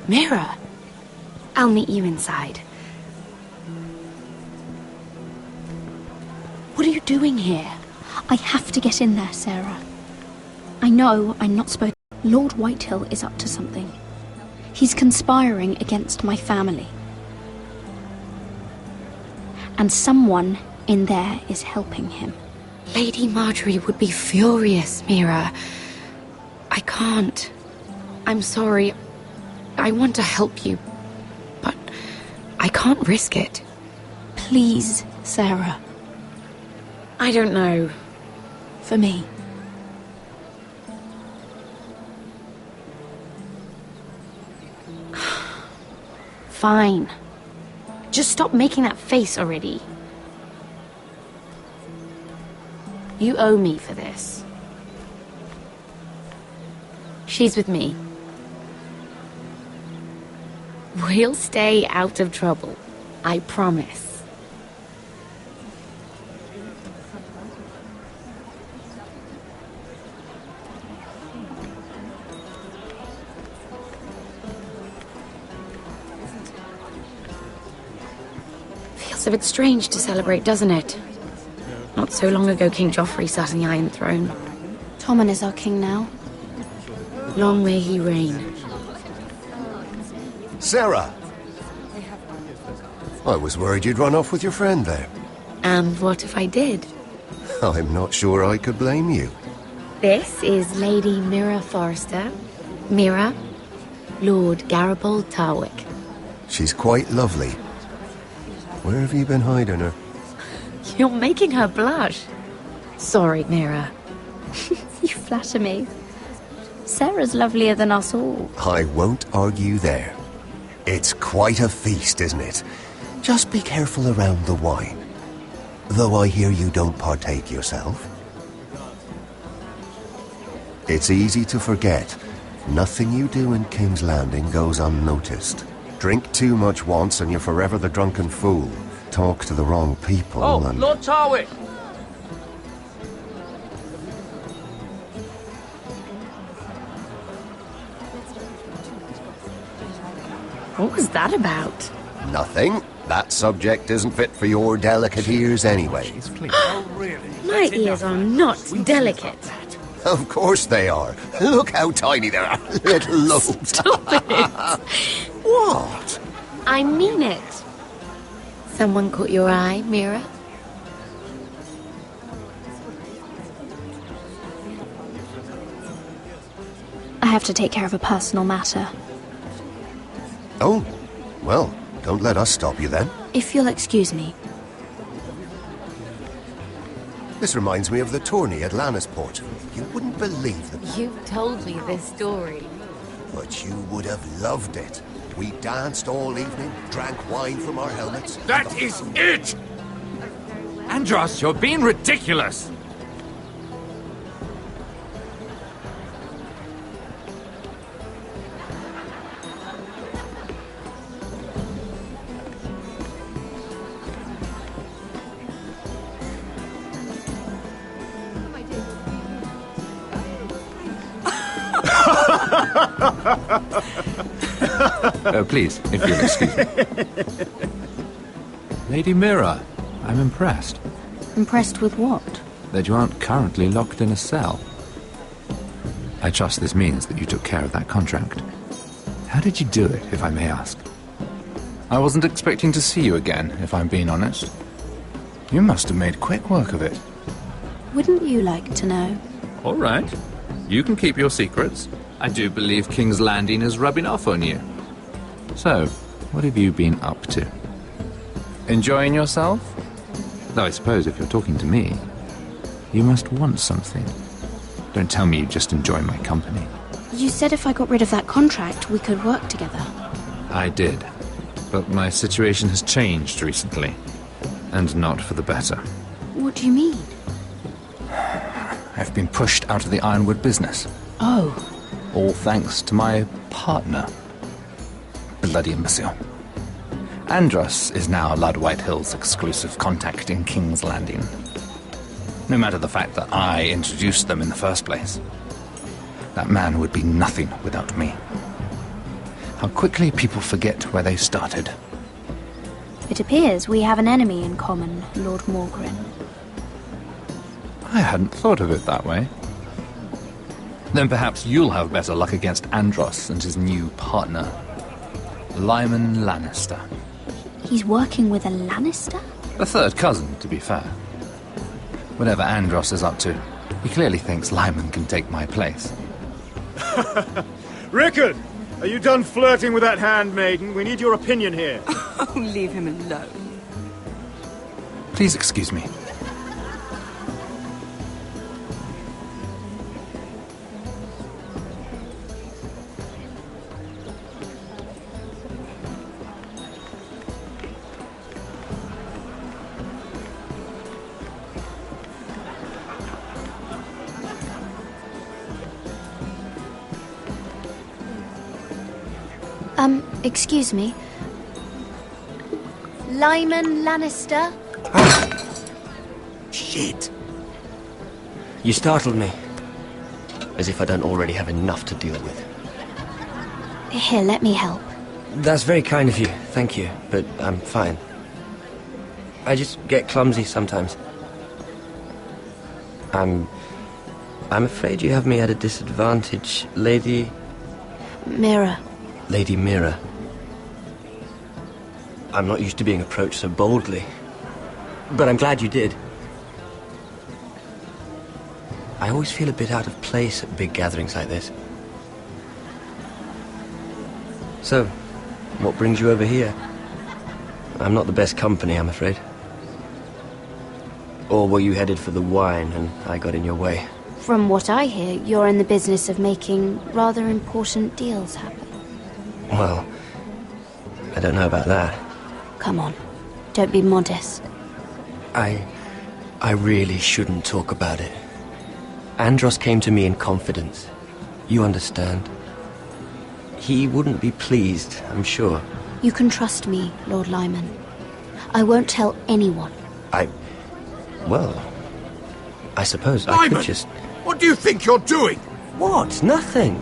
Mira, I'll meet you inside. What are you doing here? I have to get in there, Sarah. I know I'm not supposed. Lord Whitehill is up to something. He's conspiring against my family. And someone in there is helping him. Lady Marjorie would be furious, Mira. I can't. I'm sorry. I want to help you, but I can't risk it. Please, Sarah. I don't know. For me. Fine. Just stop making that face already. You owe me for this. She's with me. We'll stay out of trouble. I promise. Feels a bit strange to celebrate, doesn't it? Not so long ago, King Joffrey sat on the Iron Throne. Tommen is our king now. Long may he reign. Sarah! I was worried you'd run off with your friend there. And what if I did? I'm not sure I could blame you. This is Lady Mira Forrester. Mira, Lord L0LYTR0LY. She's quite lovely. Where have you been hiding her? You're making her blush. Sorry, Mira. You flatter me. Sarah's lovelier than us all. I won't argue there. It's quite a feast, isn't it? Just be careful around the wine. Though I hear you don't partake yourself. It's easy to forget. Nothing you do in King's Landing goes unnoticed. Drink too much once and you're forever the drunken fool. Talk to the wrong people and... Lord Tarwick! What was that about? Nothing. That subject isn't fit for your delicate ears anyway. My ears are not delicate. Of course they are. Look how tiny they are. Little lobes. Stop it. What? I mean it. Someone caught your eye, Mira? I have to take care of a personal matter. Oh, well, don't let us stop you then. If you'll excuse me. This reminds me of the tourney at Lannisport. You wouldn't believe them. You've told me this story. But you would have loved it. We danced all evening, drank wine from our helmets. That is it! Andros, you're being ridiculous! Please, if you'll excuse me. Lady Mira, I'm impressed. Impressed with what? That you aren't currently locked in a cell. I trust this means that you took care of that contract. How did you do it, if I may ask? I wasn't expecting to see you again, if I'm being honest. You must have made quick work of it. Wouldn't you like to know? All right. You can keep your secrets. I do believe King's Landing is rubbing off on you. So, what have you been up to? Enjoying yourself? Though I suppose if you're talking to me, you must want something. Don't tell me you just enjoy my company. You said if I got rid of that contract, we could work together. I did. But my situation has changed recently. And not for the better. What do you mean? I've been pushed out of the ironwood business. Oh. All thanks to my partner. Bloody imbecile. Andros is now Lord Whitehill's exclusive contact in King's Landing. No matter the fact that I introduced them in the first place. That man would be nothing without me. How quickly people forget where they started. It appears we have an enemy in common, Lord Morgren. I hadn't thought of it that way. Then perhaps you'll have better luck against Andros and his new partner, Lyman Lannister. He's working with a Lannister? A third cousin, to be fair. Whatever Andros is up to, he clearly thinks Lyman can take my place. Rickard! Are you done flirting with that handmaiden? We need your opinion here. Oh, leave him alone. Please excuse me. Excuse me. Lyman Lannister? Shit. You startled me. As if I don't already have enough to deal with. Here, let me help. That's very kind of you, thank you, but I'm fine. I just get clumsy sometimes. I'm afraid you have me at a disadvantage, Lady... Mira. Lady Mira. I'm not used to being approached so boldly. But I'm glad you did. I always feel a bit out of place at big gatherings like this. So, what brings you over here? I'm not the best company, I'm afraid. Or were you headed for the wine and I got in your way? From what I hear, you're in the business of making rather important deals happen. Well, I don't know about that. Come on, don't be modest. I really shouldn't talk about it. Andros came to me in confidence. You understand? He wouldn't be pleased, I'm sure. You can trust me, Lord Lyman. I won't tell anyone. Well, I suppose I Lyman, could just... what do you think you're doing? What? Nothing.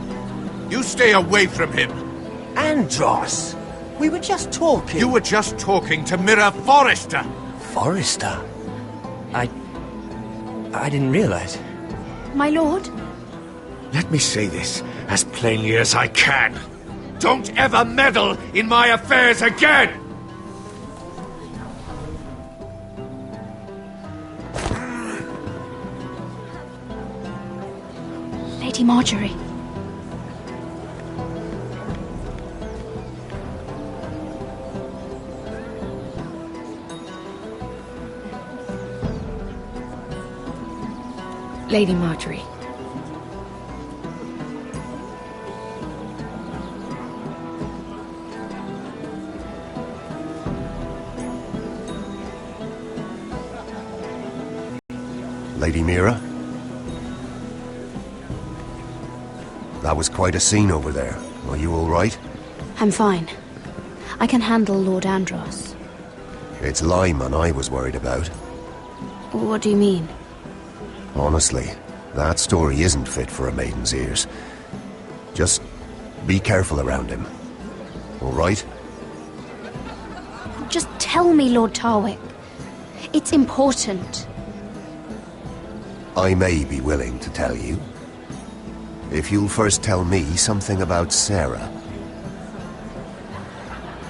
You stay away from him. Andros! We were just talking. You were just talking to Mira Forrester. Forrester? I didn't realize. My lord? Let me say this as plainly as I can. Don't ever meddle in my affairs again! Lady Marjorie. Lady Marjorie. Lady Mira? That was quite a scene over there. Are you all right? I'm fine. I can handle Lord Andros. It's Lyman I was worried about. What do you mean? Honestly, that story isn't fit for a maiden's ears. Just be careful around him. All right? Just tell me, Lord Tarwick. It's important. I may be willing to tell you. If you'll first tell me something about Sarah.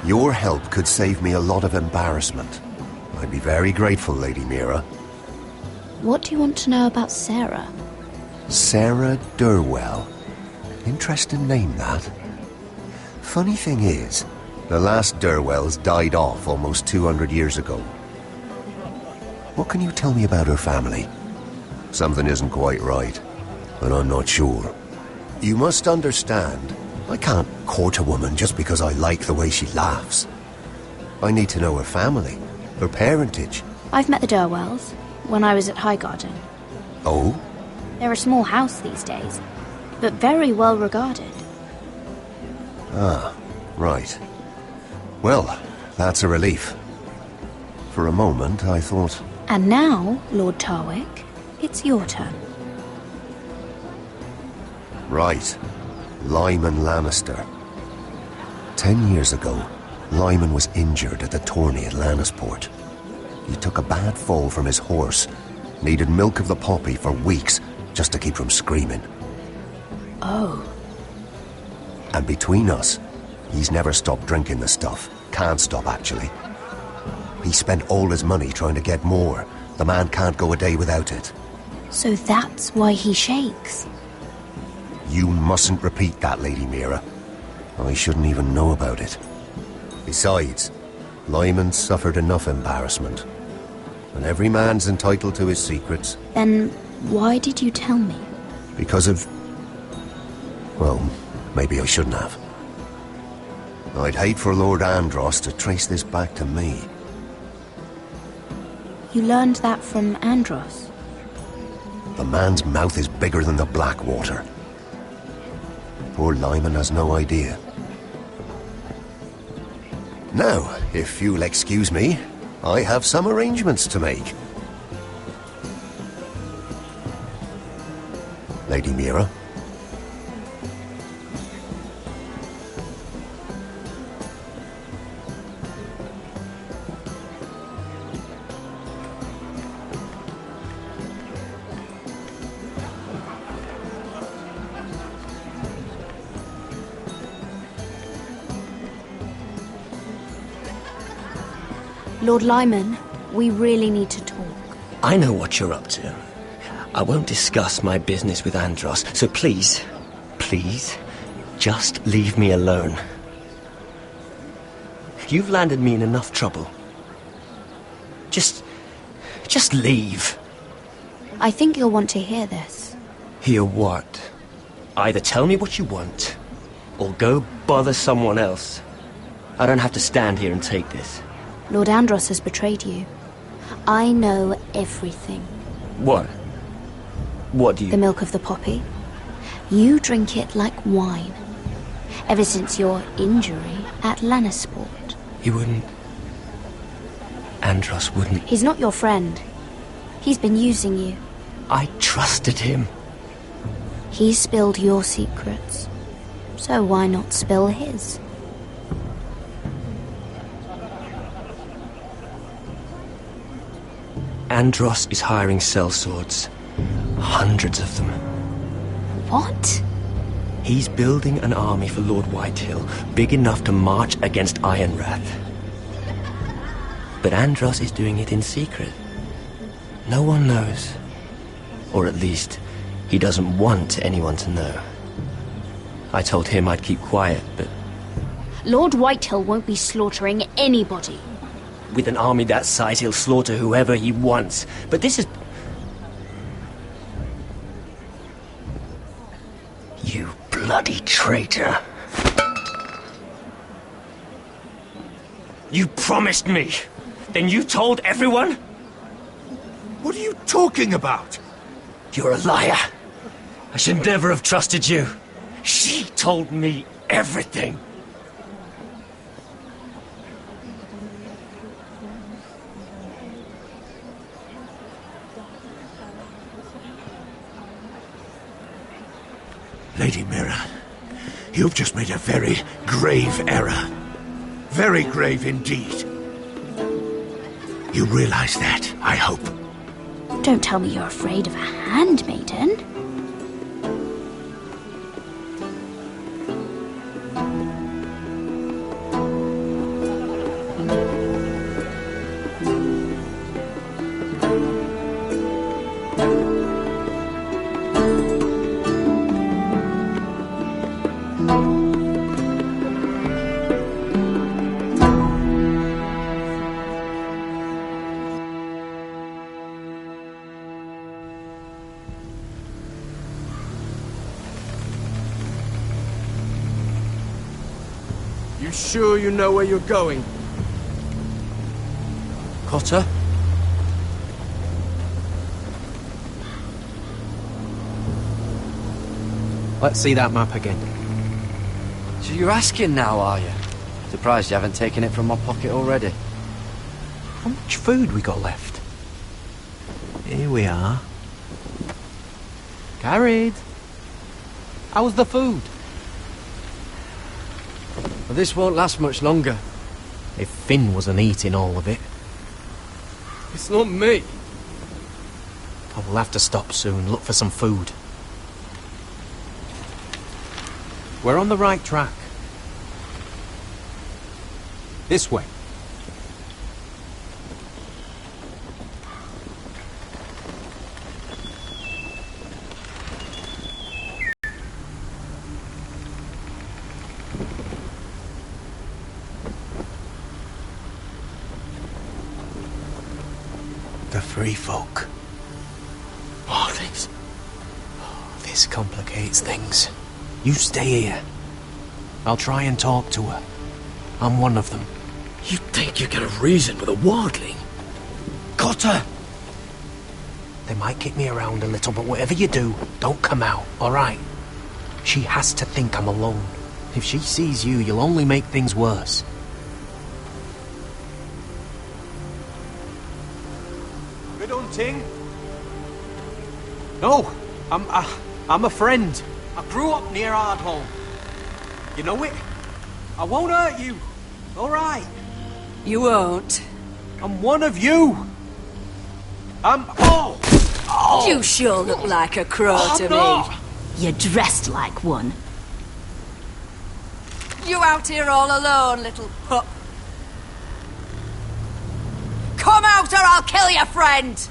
Your help could save me a lot of embarrassment. I'd be very grateful, Lady Mira. What do you want to know about Sarah? Sarah Durwell. Interesting name, that. Funny thing is, the last Durwells died off almost 200 years ago. What can you tell me about her family? Something isn't quite right, but I'm not sure. You must understand, I can't court a woman just because I like the way she laughs. I need to know her family, her parentage. I've met the Durwells when I was at Highgarden. Oh? They're a small house these days, but very well regarded. Ah, right. Well, that's a relief. For a moment, I thought... And now, Lord Tarwick, it's your turn. Right. Lyman Lannister. 10 years ago, Lyman was injured at the tourney at Lannisport. He took a bad fall from his horse, needed milk of the poppy for weeks just to keep from screaming. Oh. And between us, he's never stopped drinking the stuff. Can't stop, actually. He spent all his money trying to get more. The man can't go a day without it. So that's why he shakes. You mustn't repeat that, Lady Mira. I shouldn't even know about it. Besides, Lyman suffered enough embarrassment. And every man's entitled to his secrets. Then why did you tell me? Because of... well, maybe I shouldn't have. I'd hate for Lord Andros to trace this back to me. You learned that from Andros? The man's mouth is bigger than the Blackwater. Poor Lyman has no idea. Now, if you'll excuse me, I have some arrangements to make. Lady Mira? Lord Lyman, we really need to talk. I know what you're up to. I won't discuss my business with Andros, so please, just leave me alone. You've landed me in enough trouble. Just leave. I think you'll want to hear this. Hear what? Either tell me what you want, or go bother someone else. I don't have to stand here and take this. Lord Andros has betrayed you. I know everything. What? What do you... The milk of the poppy. You drink it like wine. Ever since your injury at Lannisport. He wouldn't... Andros wouldn't... He's not your friend. He's been using you. I trusted him. He spilled your secrets. So why not spill his? Andros is hiring sellswords. Hundreds of them. What? He's building an army for Lord Whitehill, big enough to march against Ironrath. But Andros is doing it in secret. No one knows. Or at least, he doesn't want anyone to know. I told him I'd keep quiet, but... Lord Whitehill won't be slaughtering anybody. With an army that size, he'll slaughter whoever he wants. But this is... You bloody traitor. You promised me. Then you told everyone? What are you talking about? You're a liar. I should never have trusted you. She told me everything. Lady Mira, you've just made a very grave error. Very grave indeed. You realize that, I hope. Don't tell me you're afraid of a handmaiden. You sure you know where you're going? Cotter? Let's see that map again. So you're asking now, are you? Surprised you haven't taken it from my pocket already. How much food we got left? Here we are. Carried. How's the food? Well, this won't last much longer. If Finn wasn't eating all of it. It's not me. I will have to stop soon, look for some food. We're on the right track. This way. The free folk. Wardings. This complicates things. You stay here. I'll try and talk to her. I'm one of them. You think you can have reason with a wardling? Got her! They might kick me around a little, but whatever you do, don't come out, alright? She has to think I'm alone. If she sees you, you'll only make things worse. Good hunting. No, I'm a friend. I grew up near Ardholm. You know it? I won't hurt you. Alright. You won't. I'm one of you. Oh! You sure look like a crow to not. me. You're dressed like one. You out here all alone, little pup? Come out or I'll kill your friend!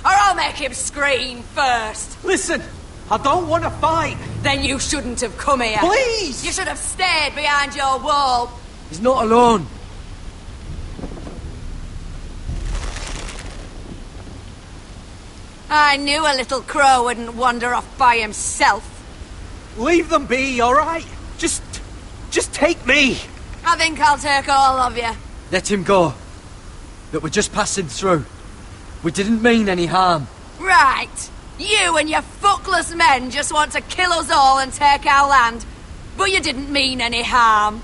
Or I'll make him scream first. Listen, I don't want to fight. Then you shouldn't have come here. Please! You should have stayed behind your wall. He's not alone. I knew a little crow wouldn't wander off by himself. Leave them be, alright? Just take me. I think I'll take all of you. Let him go. That we're just passing through. We didn't mean any harm. Right. You and your fuckless men just want to kill us all and take our land. But you didn't mean any harm.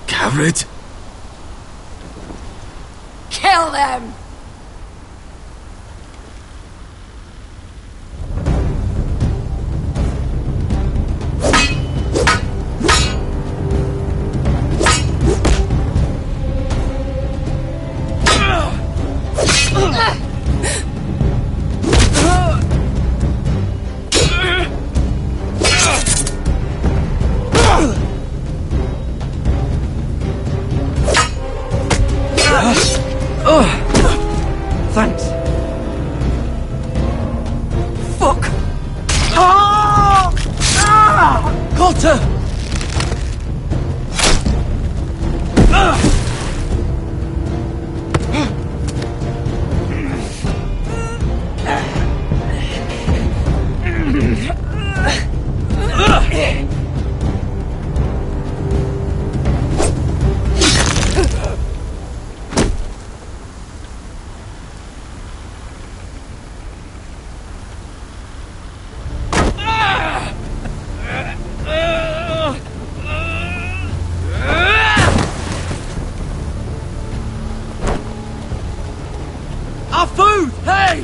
Garrett? Kill them! Thanks. Fuck! Got her! Our food! Hey!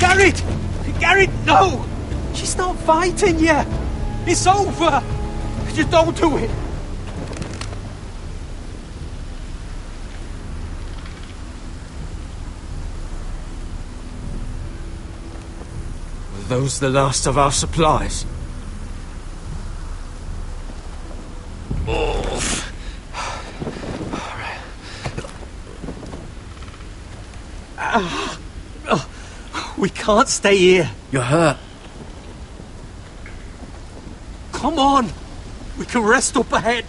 Garrett! Garrett, no! She's not fighting yet! It's over! Just don't do it! Were those the last of our supplies? We can't stay here. You're hurt. Come on! We can rest up ahead.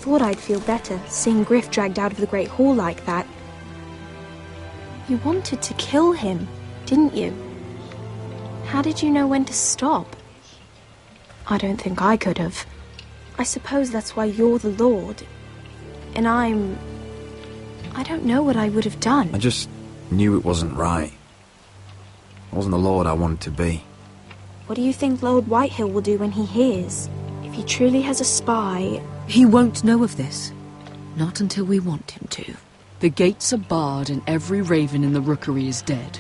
thought I'd feel better seeing Griff dragged out of the Great Hall like that. You wanted to kill him, didn't you? How did you know when to stop? I don't think I could have. I suppose that's why you're the Lord. And I don't know what I would have done. I just knew it wasn't right. I wasn't the Lord I wanted to be. What do you think Lord Whitehill will do when he hears? If he truly has a spy... He won't know of this. Not until we want him to. The gates are barred and every raven in the rookery is dead.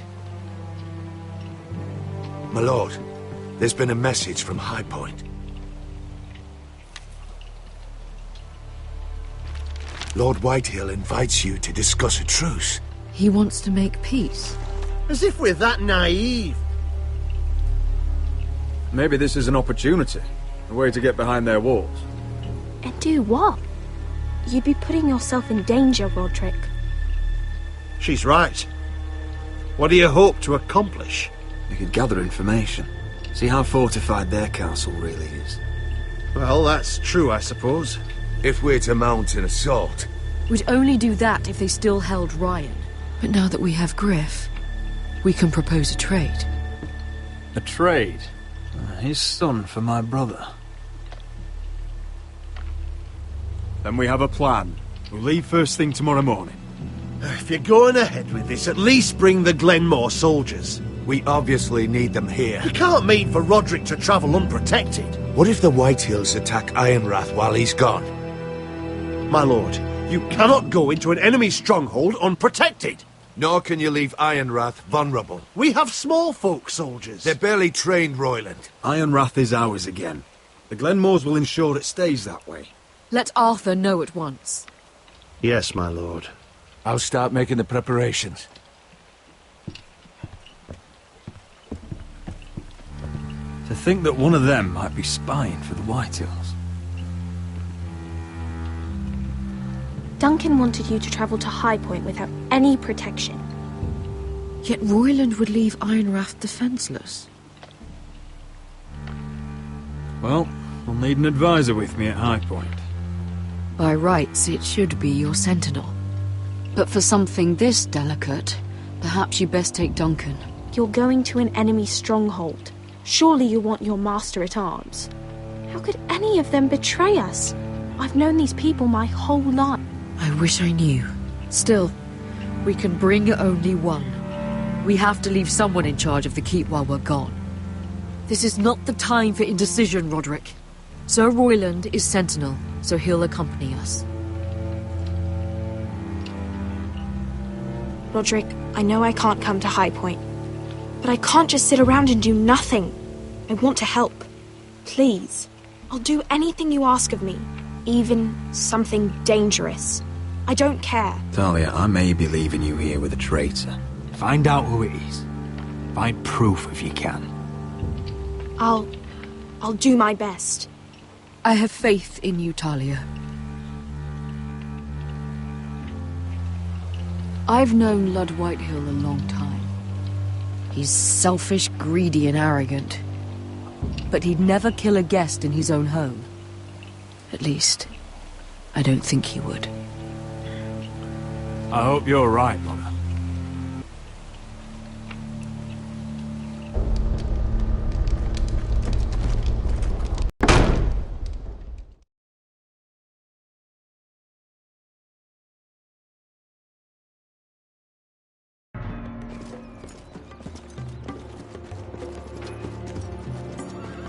My lord, there's been a message from High Point. Lord Whitehill invites you to discuss a truce. He wants to make peace. As if we're that naive. Maybe this is an opportunity. A way to get behind their walls. And do what? You'd be putting yourself in danger, Roderick. She's right. What do you hope to accomplish? We could gather information. See how fortified their castle really is. Well, that's true, I suppose. If we're to mount an assault... We'd only do that if they still held Ryan. But now that we have Griff, we can propose a trade. A trade? His son for my brother. Then we have a plan. We'll leave first thing tomorrow morning. If you're going ahead with this, at least bring the Glenmore soldiers. We obviously need them here. You can't mean for Roderick to travel unprotected. What if the Whitehills attack Ironrath while he's gone? My lord, you cannot go into an enemy stronghold unprotected. Nor can you leave Ironrath vulnerable. We have small folk soldiers. They're barely trained, Royland. Ironrath is ours again. The Glenmores will ensure it stays that way. Let Arthur know at once. Yes, my lord. I'll start making the preparations. To think that one of them might be spying for the Whitehills. Duncan wanted you to travel to High Point without any protection. Yet Royland would leave Ironrath defenseless. Well, we'll need an advisor with me at High Point. By rights, it should be your sentinel. But for something this delicate, perhaps you best take Duncan. You're going to an enemy stronghold. Surely you want your master-at-arms. How could any of them betray us? I've known these people my whole life. I wish I knew. Still, we can bring only one. We have to leave someone in charge of the keep while we're gone. This is not the time for indecision, Roderick. Sir Royland is sentinel, so he'll accompany us. Roderick, I know I can't come to High Point, but I can't just sit around and do nothing. I want to help. Please. I'll do anything you ask of me, even something dangerous. I don't care. Talia, I may be leaving you here with a traitor. Find out who it is. Find proof if you can. I'll do my best. I have faith in you, Talia. I've known Lord Whitehill a long time. He's selfish, greedy, and arrogant. But he'd never kill a guest in his own home. At least, I don't think he would. I hope you're right, Mother.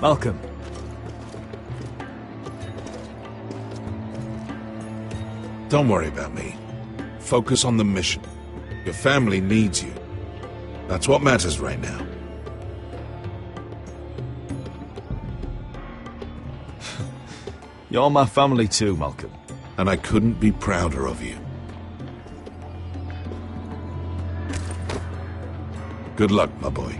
Welcome. Don't worry about me. Focus on the mission. Your family needs you. That's what matters right now. You're my family too, Malcolm. And I couldn't be prouder of you. Good luck, my boy.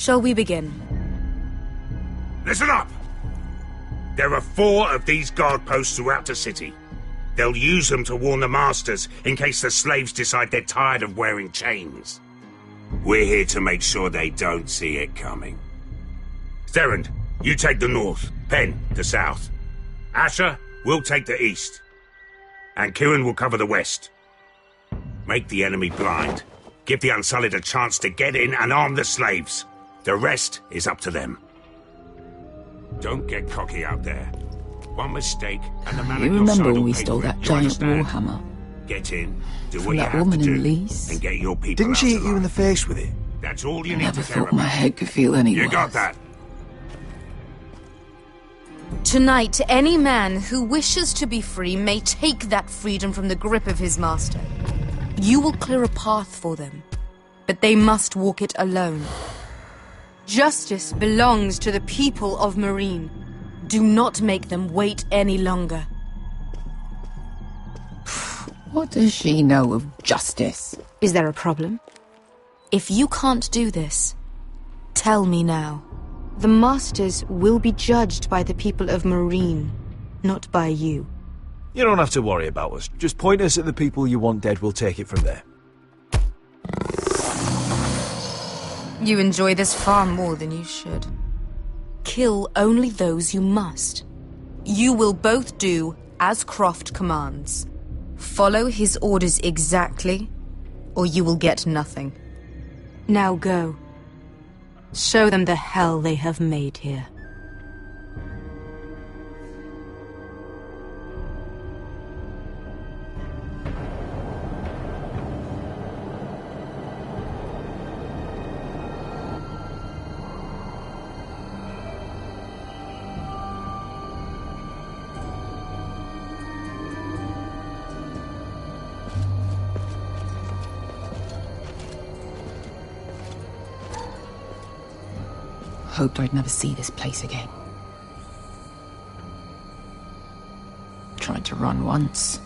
Shall we begin? Listen up! There are 4 of these guard posts throughout the city. They'll use them to warn the masters in case the slaves decide they're tired of wearing chains. We're here to make sure they don't see it coming. Sterrand, you take the north. Penn, the south. Asher, we'll take the east. And Kieran will cover the west. Make the enemy blind. Give the Unsullied a chance to get in and arm the slaves. The rest is up to them. Don't get cocky out there. One mistake, and the man You at your remember side when will we pay stole for it. that You giant understand? warhammer? Get in, do From what you that have woman to in do, Leeds? and get your people Didn't out she hit alive. you in the face with it? That's all you need Never to care thought my about. head could feel any You worse. got that? Tonight, any man who wishes to be free may take that freedom from the grip of his master. You will clear a path for them, but they must walk it alone. Justice belongs to the people of Marine. Do not make them wait any longer. What does she know of justice? Is there a problem? If you can't do this, tell me now. The Masters will be judged by the people of Marine, not by you. You don't have to worry about us. Just point us at the people you want dead, we'll take it from there. You enjoy this far more than you should. Kill only those you must. You will both do as Croft commands. Follow his orders exactly, or you will get nothing. Now go. Show them the hell they have made here. Hoped I'd never see this place again. Tried to run once.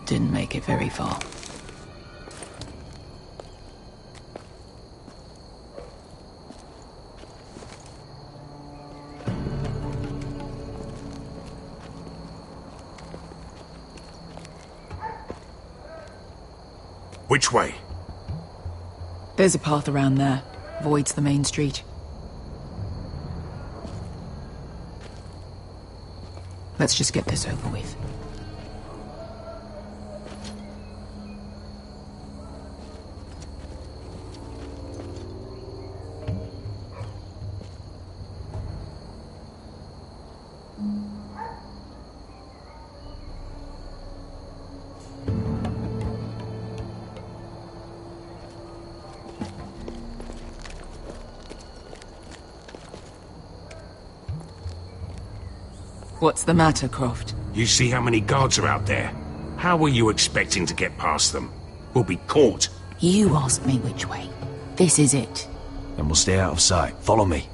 Didn't make it very far. Which way? There's a path around there. Avoids the main street. Let's just get this over with. What's the matter, Croft? You see how many guards are out there? How were you expecting to get past them? We'll be caught. You asked me which way. This is it. Then we'll stay out of sight. Follow me.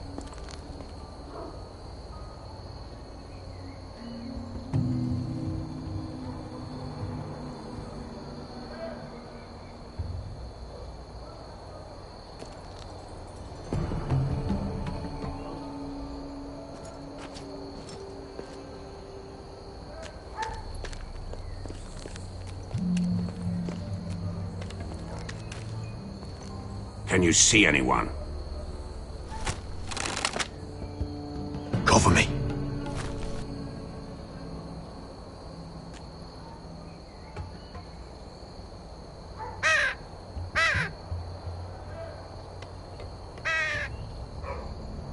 Can you see anyone? Cover me.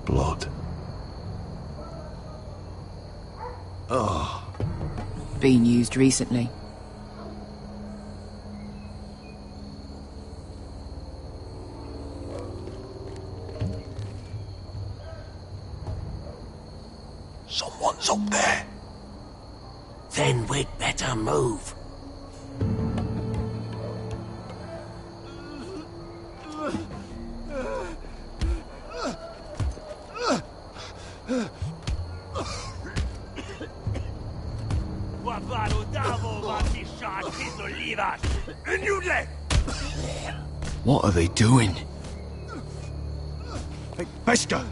Blood. Oh. Been used recently. Someone's up there. Then we'd better move. What are they doing? Beskha!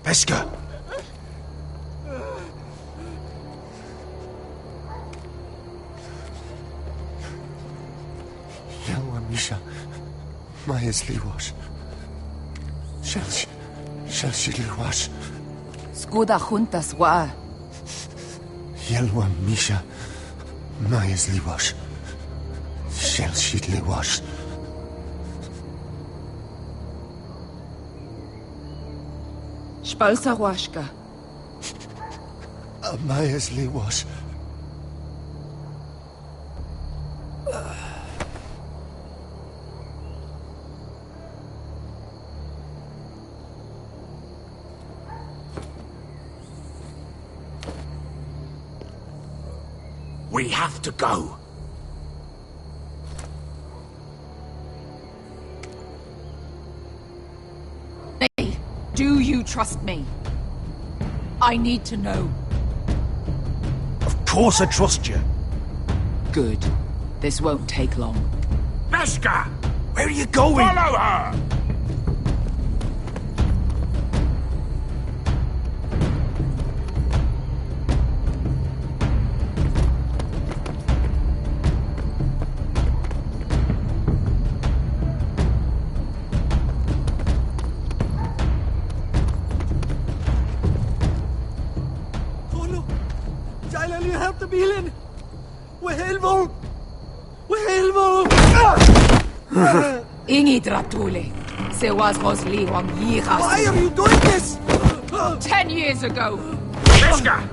Beskha! Yelwa Misha, Maya's Liwash. Shelshi Liwash. Skuda juntas wa. Yelwa Misha, Maya's Liwash. Shelshi Liwash. Spalsa washka. Maya's Liwash. We have to go. Hey, do you trust me? I need to know. Of course I trust you. Good. This won't take long. Beskha! Where are you going? Follow her! Bilen! Wehelvo! Wehelvo! Ingi Dratule. Se was Rosli Wang Yiras. Why are you doing this? 10 years ago. Beskha!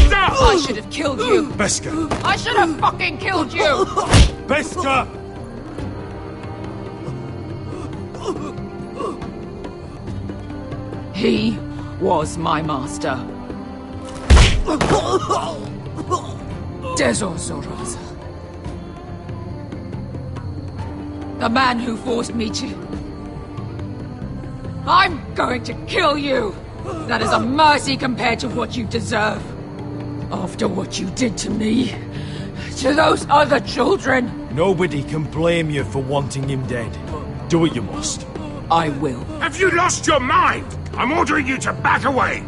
Stop! I should have killed you. Beskha! I should have fucking killed you. Beskha! He was my master. Dezor Zoraza. The man who forced me to... I'm going to kill you! That is a mercy compared to what you deserve. After what you did to me, to those other children. Nobody can blame you for wanting him dead. Do what you must. I will. Have you lost your mind? I'm ordering you to back away!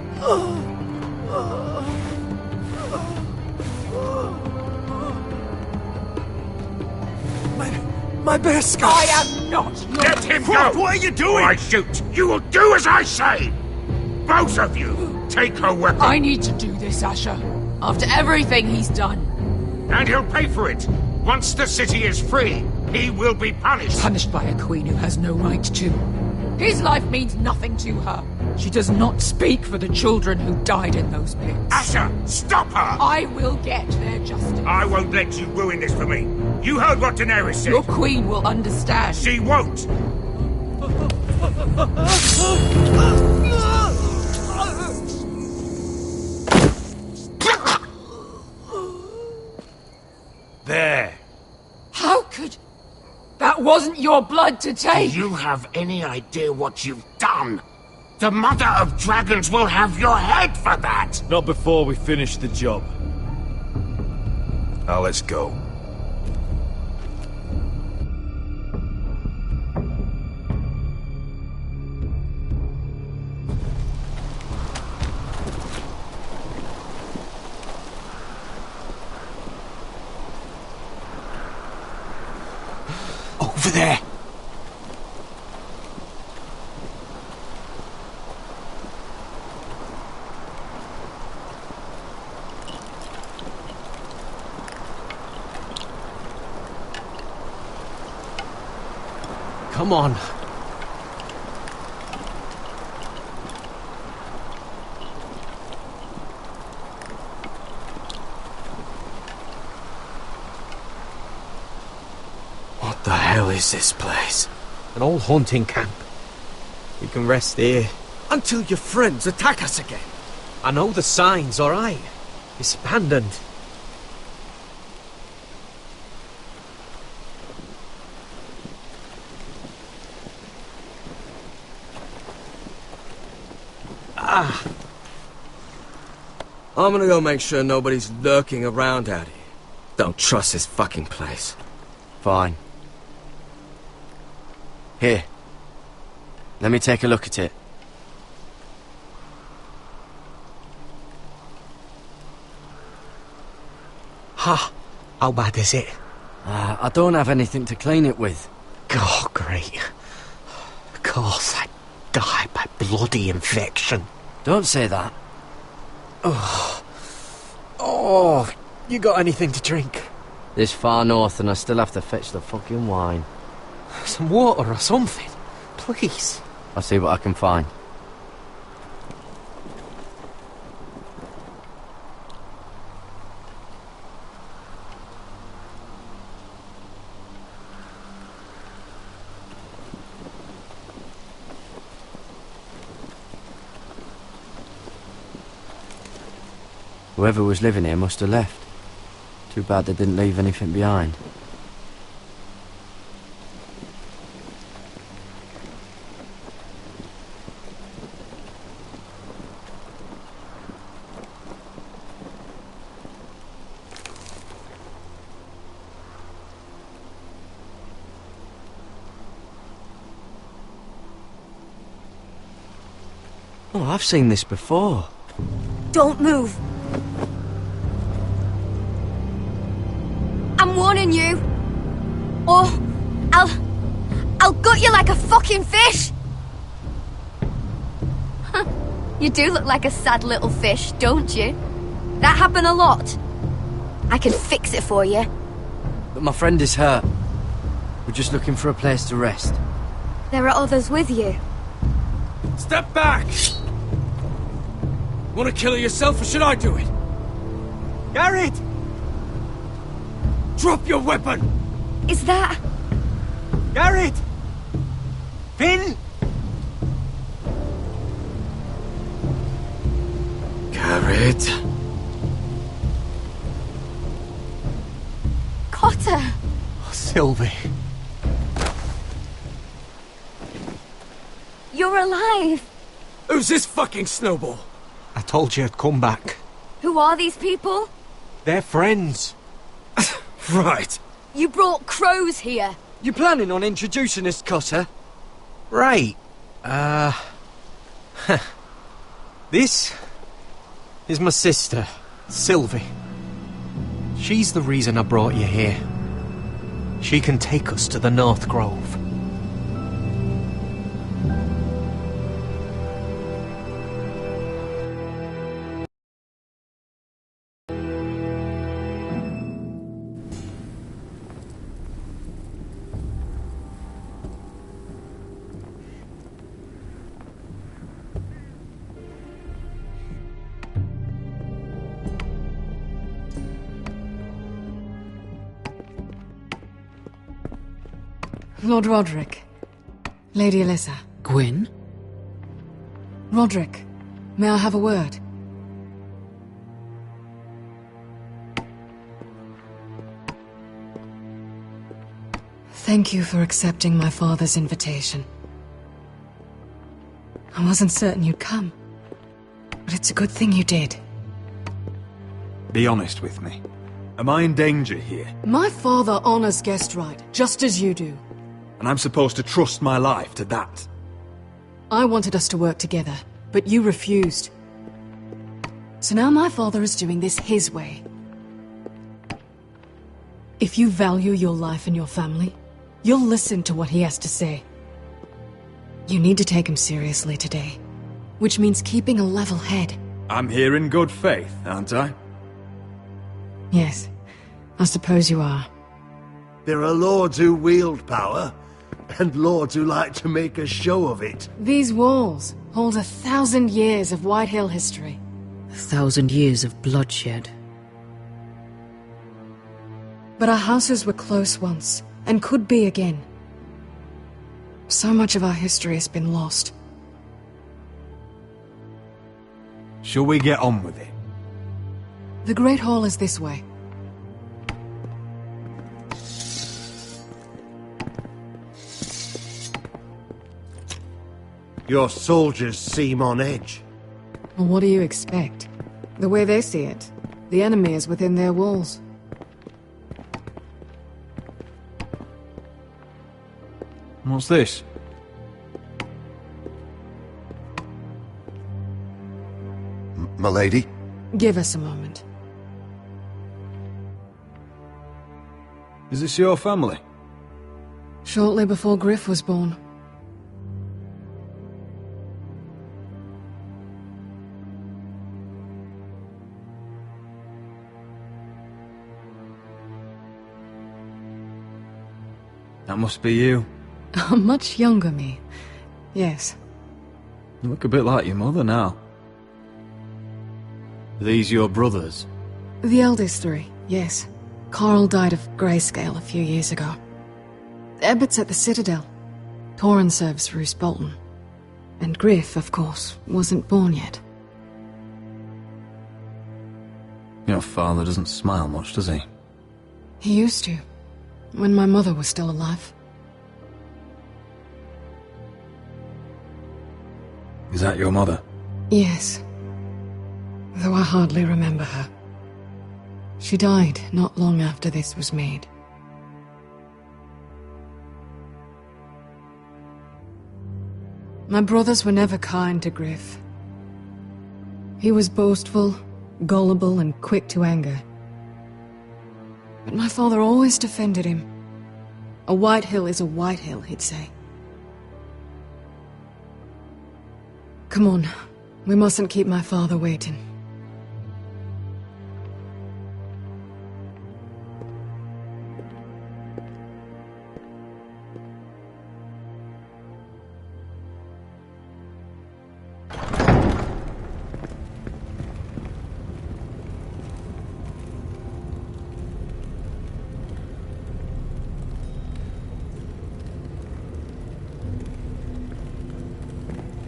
My Beskha! I am not your... Let him go! What are you doing? Or I shoot! You will do as I say! Both of you, take her weapon! I need to do this, Asher. After everything he's done. And he'll pay for it! Once the city is free, he will be punished! Punished by a queen who has no right to. His life means nothing to her. She does not speak for the children who died in those pits. Asher, stop her! I will get their justice. I won't let you ruin this for me. You heard what Daenerys said. Your queen will understand. She won't! There. How could... That wasn't your blood to take! Do you have any idea what you've done? The Mother of Dragons will have your head for that! Not before we finish the job. Now let's go. Over there! Come on. What the hell is this place? An old hunting camp. We can rest here. Until your friends attack us again. I know the signs, alright? It's abandoned. I'm gonna go make sure nobody's lurking around out here. Don't trust this fucking place. Fine. Here. Let me take a look at it. Ha! How bad is it? I don't have anything to clean it with. Oh, great. Of course, I died by bloody infection. Don't say that. Oh, you got anything to drink? This far north and I still have to fetch the fucking wine. Some water or something, please. I'll see what I can find. Whoever was living here must have left. Too bad they didn't leave anything behind. Oh, I've seen this before. Don't move. I'm warning you. Or I'll gut you like a fucking fish. You do look like a sad little fish, don't you? That happen a lot. I can fix it for you. But my friend is hurt. We're just looking for a place to rest. There are others with you. Step back! Want to kill her yourself, or should I do it? Garrett! Drop your weapon! Is that... Garrett! Finn! Garrett... Cotter! Oh, Sylvie. You're alive! Who's this fucking snowball? I told you I'd come back. Who are these people? They're friends. Right. You brought crows here. You planning on introducing us, Cotter? Right. This is my sister, Sylvie. She's the reason I brought you here. She can take us to the North Grove. Lord Roderick. Lady Alyssa. Gwyn? Roderick, may I have a word? Thank you for accepting my father's invitation. I wasn't certain you'd come, but it's a good thing you did. Be honest with me. Am I in danger here? My father honors guest right, just as you do. And I'm supposed to trust my life to that? I wanted us to work together, but you refused. So now my father is doing this his way. If you value your life and your family, you'll listen to what he has to say. You need to take him seriously today, which means keeping a level head. I'm here in good faith, aren't I? Yes, I suppose you are. There are lords who wield power, and lords who like to make a show of it. These walls hold 1,000 years of White Hill history. 1,000 years of bloodshed. But our houses were close once, and could be again. So much of our history has been lost. Shall we get on with it? The Great Hall is this way. Your soldiers seem on edge. Well, what do you expect? The way they see it, the enemy is within their walls. What's this? M'lady? Give us a moment. Is this your family? Shortly before Griff was born. That must be you. A much younger me. Yes. You look a bit like your mother now. Are these your brothers? The eldest three, yes. Carl died of grayscale a few years ago. Ebbett's at the Citadel. Torrin serves Roose Bolton. And Griff, of course, wasn't born yet. Your father doesn't smile much, does he? He used to, when my mother was still alive. Is that your mother? Yes. Though I hardly remember her. She died not long after this was made. My brothers were never kind to Griff. He was boastful, gullible, and quick to anger. But my father always defended him. A white hill is a white hill, he'd say. Come on, we mustn't keep my father waiting.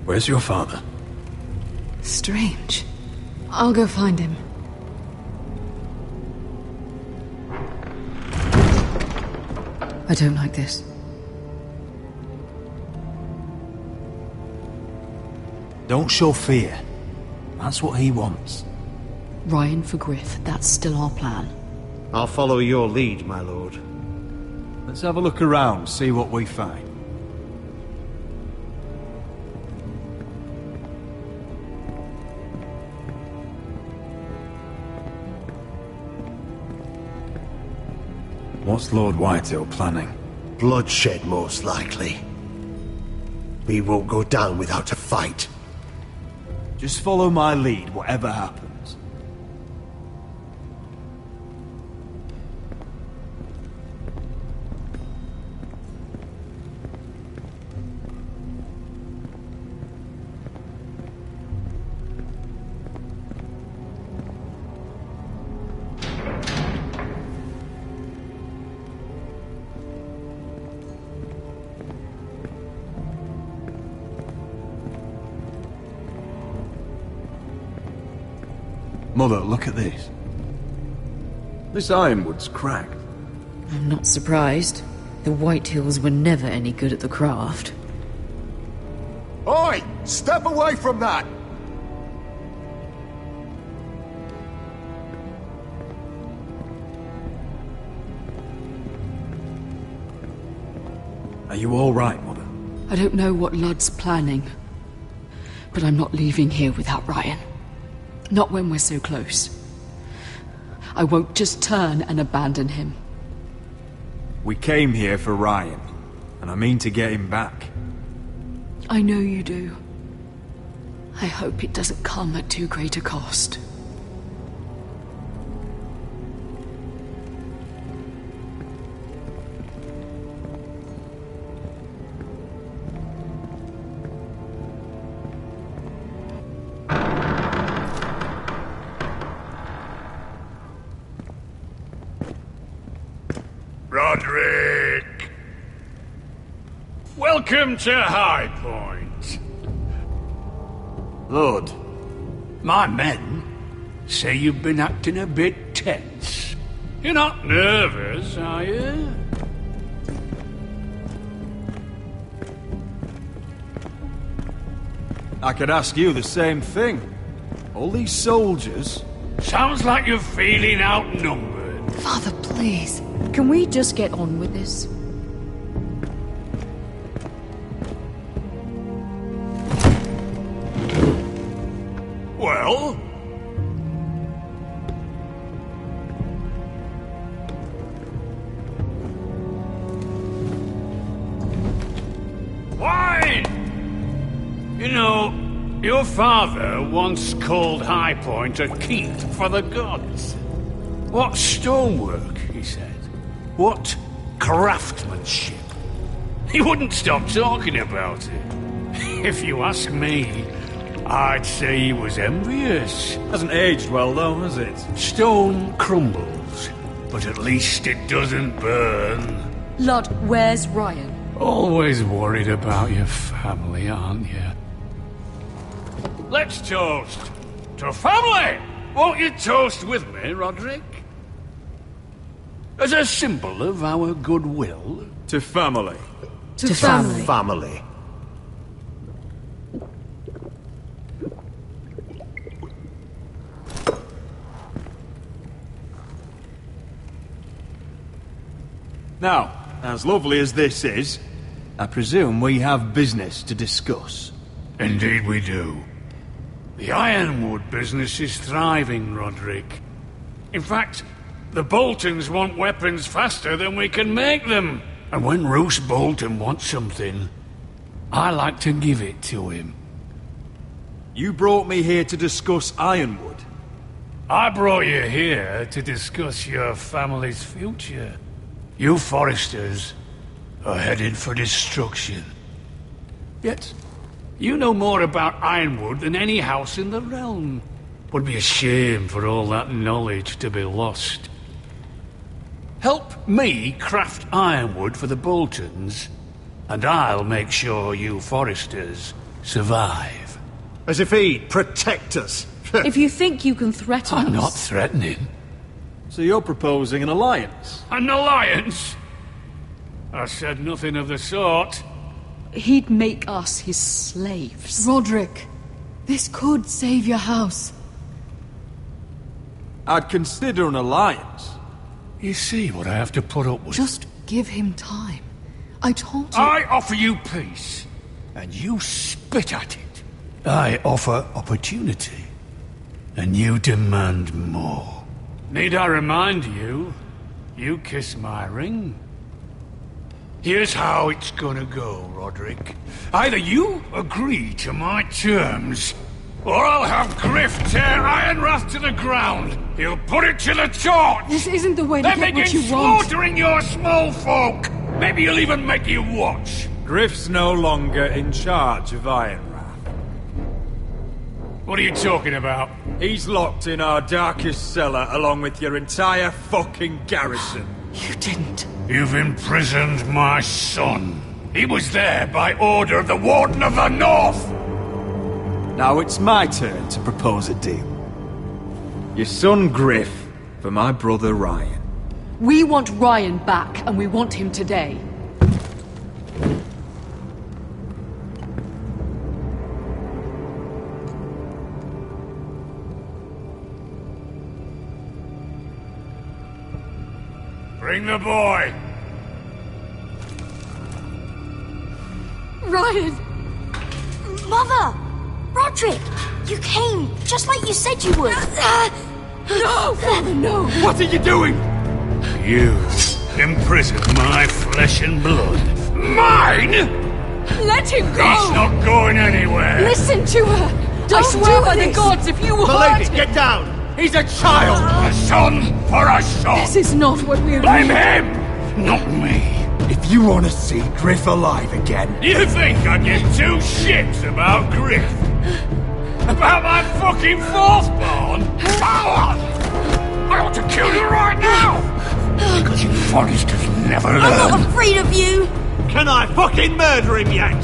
Where's your father? Strange. I'll go find him. I don't like this. Don't show fear. That's what he wants. Ryan for Griff, that's still our plan. I'll follow your lead, my lord. Let's have a look around, see what we find. What's Lord Whitehill planning? Bloodshed, most likely. We won't go down without a fight. Just follow my lead, whatever happens. Mother, look at this. This ironwood's cracked. I'm not surprised. The Whitehills were never any good at the craft. Oi! Step away from that! Are you all right, Mother? I don't know what Ludd's planning, but I'm not leaving here without Ryan. Not when we're so close. I won't just turn and abandon him. We came here for Ryan, and I mean to get him back. I know you do. I hope it doesn't come at too great a cost. Roderick! Welcome to High Point. Lord, my men say you've been acting a bit tense. You're not nervous, are you? I could ask you the same thing. All these soldiers? Sounds like you're feeling outnumbered. Father, please. Can we just get on with this? Well? Wine! You know, your father once called High Point a keep for the gods. What stonework, he said. What craftsmanship. He wouldn't stop talking about it. If you ask me, I'd say he was envious. Hasn't aged well, though, has it? Stone crumbles, but at least it doesn't burn. Lud, where's Ryan? Always worried about your family, aren't you? Let's toast to family! Won't you toast with me, Roderick? As a symbol of our goodwill. To family. To family. Family. Now, as lovely as this is, I presume we have business to discuss. Indeed we do. The Ironwood business is thriving, Roderick. In fact, the Boltons want weapons faster than we can make them. And when Roose Bolton wants something, I like to give it to him. You brought me here to discuss Ironwood. I brought you here to discuss your family's future. You Foresters are headed for destruction. Yet, you know more about Ironwood than any house in the realm. Would be a shame for all that knowledge to be lost. Help me craft Ironwood for the Boltons, and I'll make sure you Foresters survive. As if he'd protect us. If you think you can threaten us... I'm not threatening. So you're proposing an alliance? An alliance? I said nothing of the sort. He'd make us his slaves. Roderick, this could save your house. I'd consider an alliance. You see what I have to put up with? Just give him time. I told you... I offer you peace, and you spit at it. I offer opportunity, and you demand more. Need I remind you, you kiss my ring? Here's how it's gonna go, Roderick. Either you agree to my terms, or I'll have Griff tear Ironrath to the ground. He'll put it to the torch. This isn't the way to then get what begin you want. slaughtering your small folk. Maybe he'll even make you watch. Griff's no longer in charge of Ironrath. What are you talking about? He's locked in our darkest cellar along with your entire fucking garrison. You didn't. You've imprisoned my son. He was there by order of the Warden of the North. Now it's my turn to propose a deal. Your son Griff for my brother Ryan. We want Ryan back, and we want him today. Bring the boy! Ryan! Mother! Roderick! You came, just like you said you would. No! Father, no! What are you doing? You imprisoned my flesh and blood. Mine? Let him go! He's not going anywhere. Listen to her! Don't I swear by the this. gods, if you hurt Milady, him... get down! He's a child! A son for a son! This is not what we Blame agreed. him! Not me. If you want to see Griff alive again... You think I give two shits about Griff? About my fucking fourthborn? I ought to kill you right now! Because you Foresters never learn. I'm not afraid of you! Can I fucking murder him yet?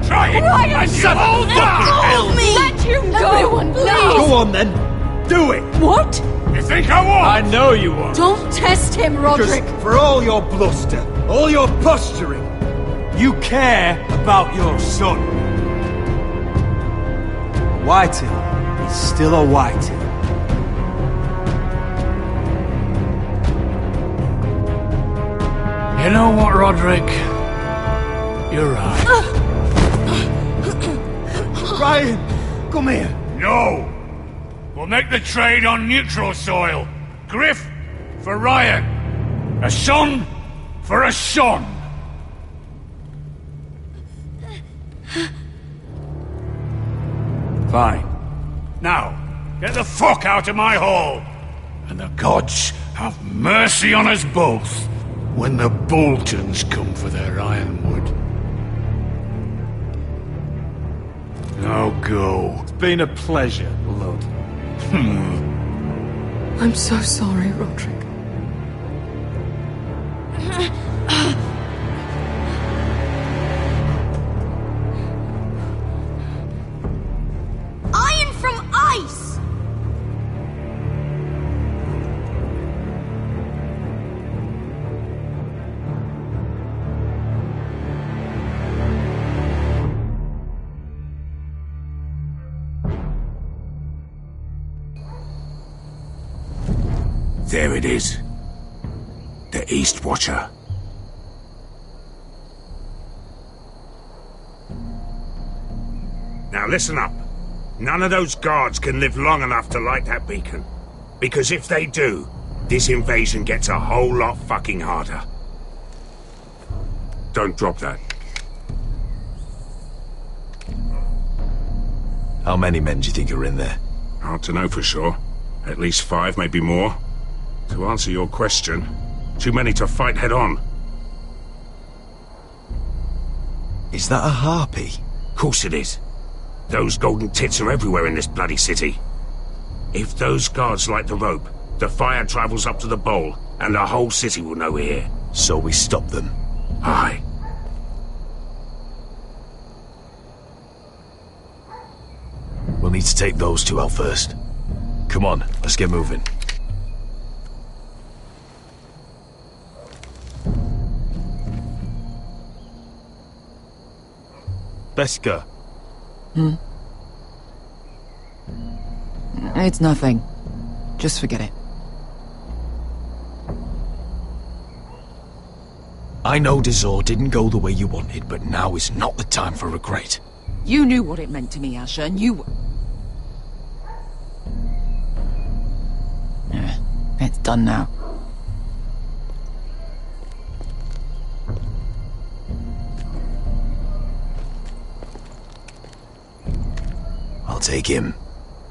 Try it! Ryan, and you'll all die! Hold me! Let him go! Everyone, please! Go on then! Do it! What? You think I won't? I know you won't. Don't test him, Roderick! Because for all your bluster, all your posturing, you care about your son. Whitehall Still a whitey. You know what, Roderick? You're right. Ryan, come here. No! We'll make the trade on neutral soil. Griff for Ryan. A son for a son. Fine. Now, get the fuck out of my hall. And the gods have mercy on us both when the Boltons come for their ironwood. Now go. It's been a pleasure, Lord. I'm so sorry, Roderick. Iron from ice! There it is. The East Watcher. Now listen up. None of those guards can live long enough to light that beacon. Because if they do, this invasion gets a whole lot fucking harder. Don't drop that. How many men do you think are in there? Hard to know for sure. At least 5, maybe more. To answer your question, too many to fight head on. Is that a harpy? Of course it is. Those golden tits are everywhere in this bloody city. If those guards light the rope, the fire travels up to the bowl, and the whole city will know we're here. So we stop them? Aye. We'll need to take those 2 out first. Come on, let's get moving. Beska. It's nothing. Just forget it. I know Dazor didn't go the way you wanted, but now is not the time for regret. You knew what it meant to me, Asher, and you... Yeah, it's done now. I'll take him.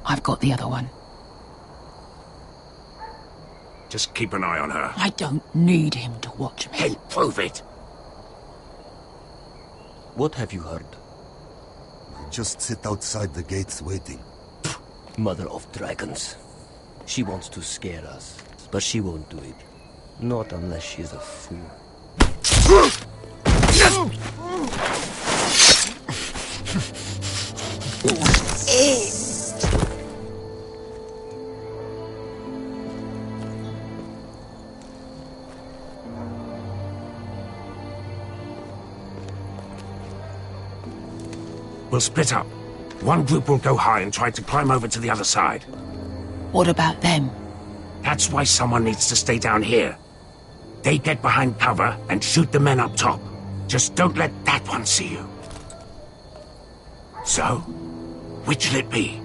I've got the other one. Just keep an eye on her. I don't need him to watch me. Hey, prove it! What have you heard? We just sit outside the gates waiting. Mother of dragons. She wants to scare us, but she won't do it. Not unless she's a fool. We'll split up. One group will go high and try to climb over to the other side. What about them? That's why someone needs to stay down here. They get behind cover and shoot the men up top. Just don't let that one see you. So, which'll it be?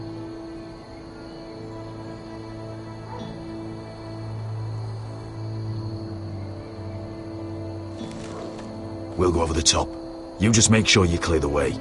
We'll go over the top. You just make sure you clear the way.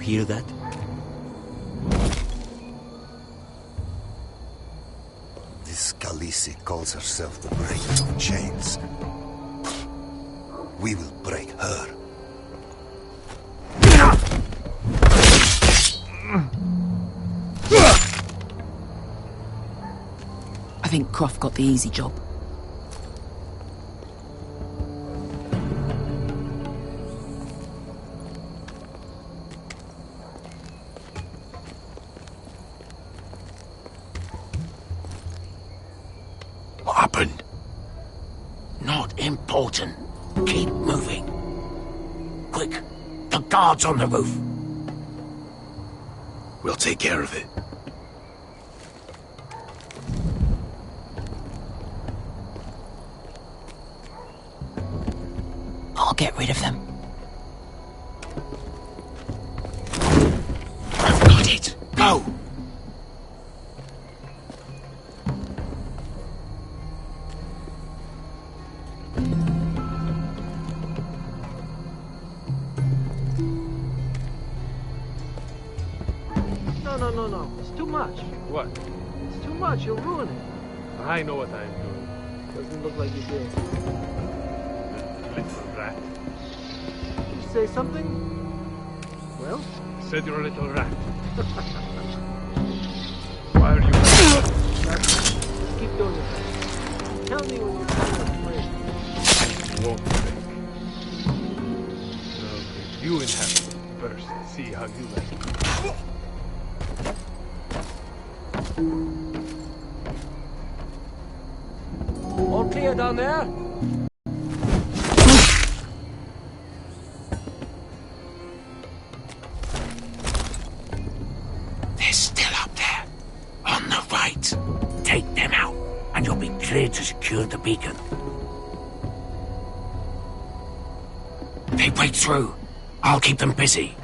hear that? This Khaleesi calls herself the Breaker of Chains. We will break her. I think Croft got the easy job. What happened? Not important. Keep moving. Quick, the guards on the roof. We'll take care of it. I'll get rid of them. I've got it. Go! No. It's too much. What? It's too much. You'll ruin it. I know what I'm doing. Doesn't look like you did. Little rat. Did you say something? Well? I said you're a little rat. Why are you... Just keep doing it. Tell me when you're done with playing. I won't think. No, you inhabit first. See how you like it. All clear down there? They're still up there. On the right. Take them out, and you'll be clear to secure the beacon. They break through. I'll keep them busy.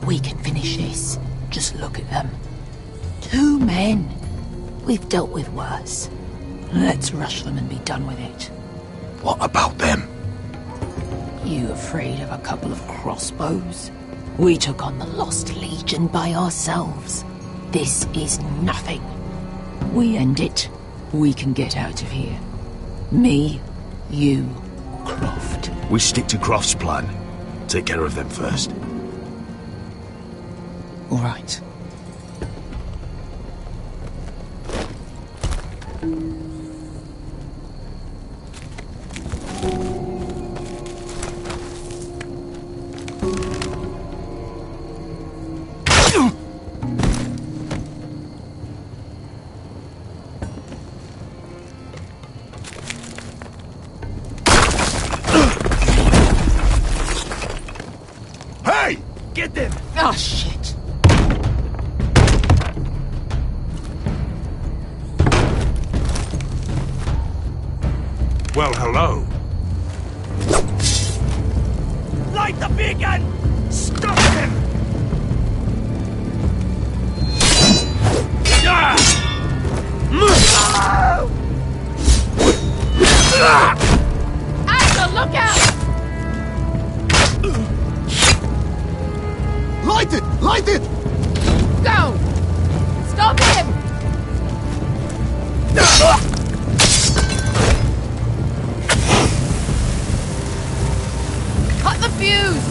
We can finish this. Just look at them. 2 men. We've dealt with worse. Let's rush them and be done with it. What about them? You afraid of a couple of crossbows? We took on the Lost Legion by ourselves. This is nothing. We end it. We can get out of here. Me, you, Croft. We stick to Croft's plan. Take care of them first. All right. Hey! Get them! Oh, shit. Well, hello. Light the beacon! Stop him! Asher, look out! Light it! Light it! Go! Stop him! Cut the fuse!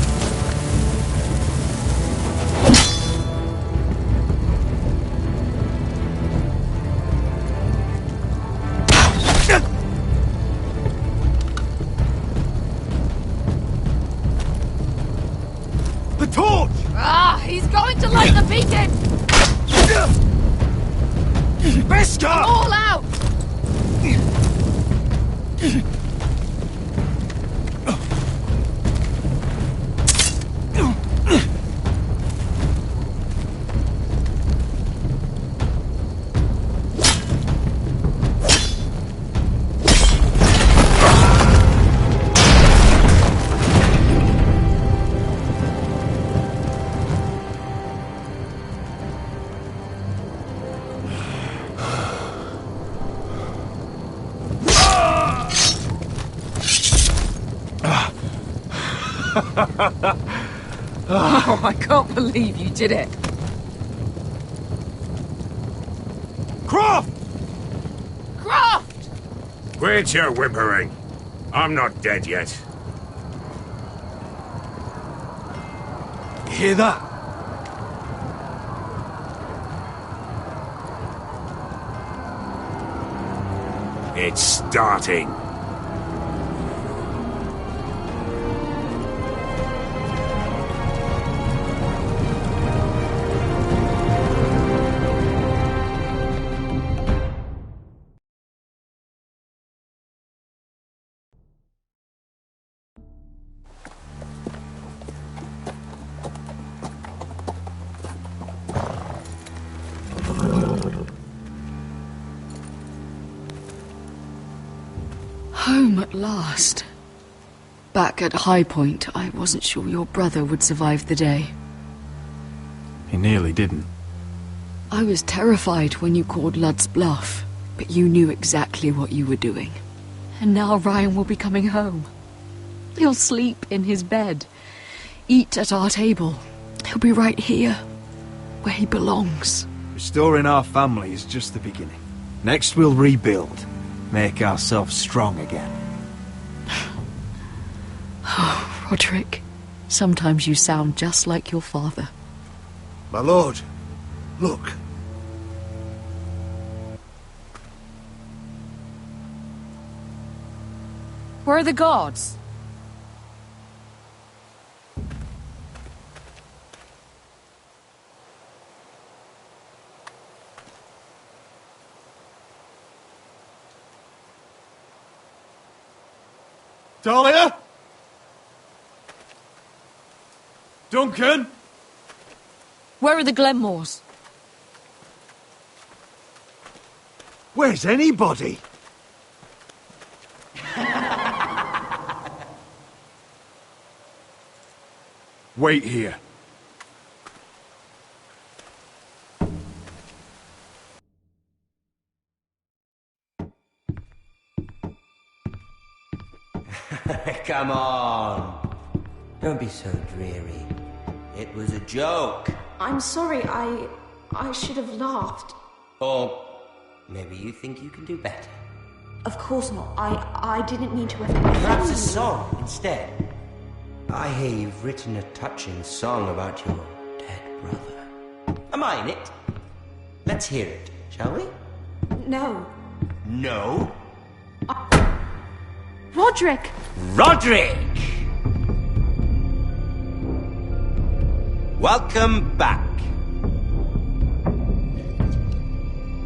The torch! Ah, he's going to light the beacon! Beskar! All out! Oh, I can't believe you did it. Croft! Croft! Quit your whimpering. I'm not dead yet. You hear that? It's starting. Home at last. Back at High Point, I wasn't sure your brother would survive the day. He nearly didn't. I was terrified when you called Lud's bluff, but you knew exactly what you were doing. And now Ryan will be coming home. He'll sleep in his bed, eat at our table. He'll be right here, where he belongs. Restoring our family is just the beginning. Next we'll rebuild. Make ourselves strong again. Oh, Roderick, sometimes you sound just like your father. My lord, look. Where are the guards? Dahlia? Duncan? Where are the Glenmores? Where's anybody? Wait here. Come on. Don't be so dreary. It was a joke. I'm sorry, I should have laughed. Or maybe you think you can do better. Of course not. I didn't mean to offend you. Perhaps a song instead. I hear you've written a touching song about your dead brother. Am I in it? Let's hear it, shall we? No. No? Roderick! Roderick! Welcome back.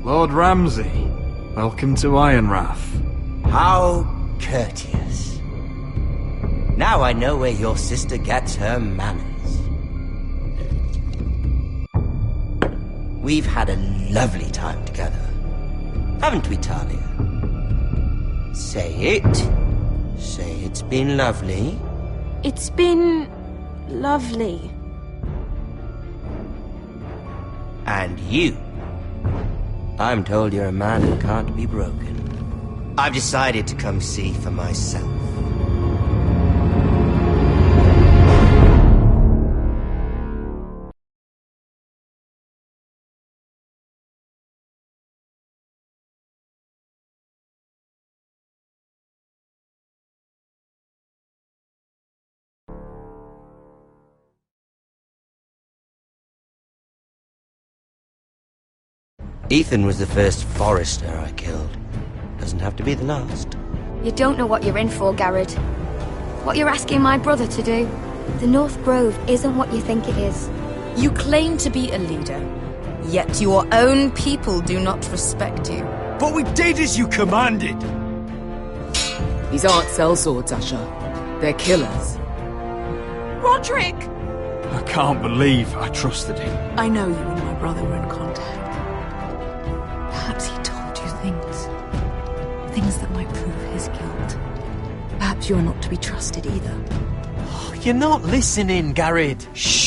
Lord Ramsay, welcome to Ironrath. How courteous. Now I know where your sister gets her manners. We've had a lovely time together, haven't we, Talia? Say it. Say it's been lovely. It's been lovely. And you. I'm told you're a man who can't be broken. I've decided to come see for myself. Ethan was the first forester I killed. Doesn't have to be the last. You don't know what you're in for, Garrett. What you're asking my brother to do. The North Grove isn't what you think it is. You claim to be a leader, yet your own people do not respect you. But we did as you commanded! These aren't sellswords, Asher. They're killers. Roderick! I can't believe I trusted him. I know you and my brother were in contact. Perhaps he told you things that might prove his guilt. Perhaps you're not to be trusted either. Oh, you're not listening, Garrett. Shh!